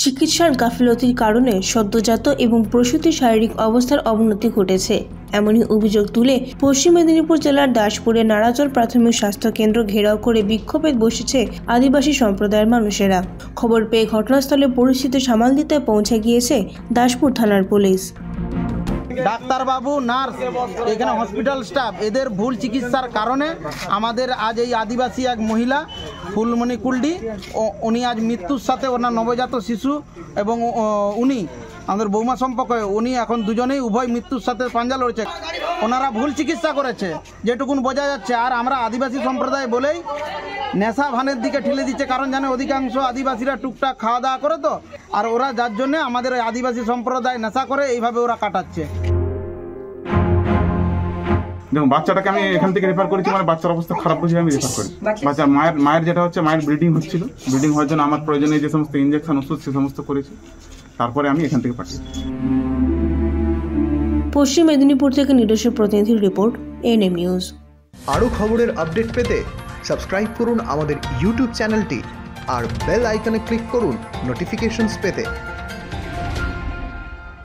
চিকিৎসার গাফিলতির কারণে সদ্যজাত এবং প্রসূতির শারীরিক অবস্থার অবনতি ঘটেছে। এমনই অভিযোগ তুলে পশ্চিম মেদিনীপুর জেলার দাসপুরে নারাজল প্রাথমিক স্বাস্থ্য কেন্দ্র ঘেরাও করে বিক্ষোভে বসেছে আদিবাসী সম্প্রদায়ের মানুষেরা। খবর পেয়ে ঘটনাস্থলে পরিস্থিতি সামাল দিতে পৌঁছে গিয়েছে দাসপুর থানার পুলিশ। ডাক্তারবাবু, নার্স, এখানে হসপিটাল স্টাফ এদের ভুল চিকিৎসার কারণে আমাদের আজ এই আদিবাসী এক মহিলা ফুলমণি কুলডি উনি আজ মৃত্যুর সাথে ওনার নবজাত শিশু এবং উনি আমাদের বৌমা সম্পর্ক, উনি এখন দুজনেই উভয় মৃত্যুর সাথে পাঞ্জা লড়ছে। ওনারা ভুল চিকিৎসা করেছে যেটুকুন বোঝা যাচ্ছে। আর আমরা আদিবাসী সম্প্রদায় বলেই নেশা ভানের দিকে ঠেলে দিচ্ছে, কারণ জানে অধিকাংশ আদিবাসীরা টুকটাক খাওয়া দাওয়া করে তো, আর ওরা যার জন্য আমাদের আদিবাসী সম্প্রদায় নেশা করে এইভাবে ওরা কাটাচ্ছে। দেখুন, বাচ্চাটাকে আমি এখান থেকে রেফার করেছি, মানে বাচ্চার অবস্থা খারাপ বুঝে আমি রেফার করি। বাচ্চা মায়ের যেটা হচ্ছে, মায়ের ব্লিডিং হচ্ছিল, ব্লিডিং হওয়ার জন্য আমার প্রয়োজনীয় যে সমস্ত ইঞ্জেকশন ওষুধ সে সমস্ত করেছি, তারপরে আমি এখান থেকে পাঠিয়েছি। পশ্চিম মেদিনীপুর থেকে নিজস্ব প্রতিনিধির রিপোর্ট, এনএম নিউজ। আরও খবরের আপডেট পেতে সাবস্ক্রাইব করুন আমাদের ইউটিউব চ্যানেলটি আর বেল আইকনে ক্লিক করুন নোটিফিকেশনস পেতে।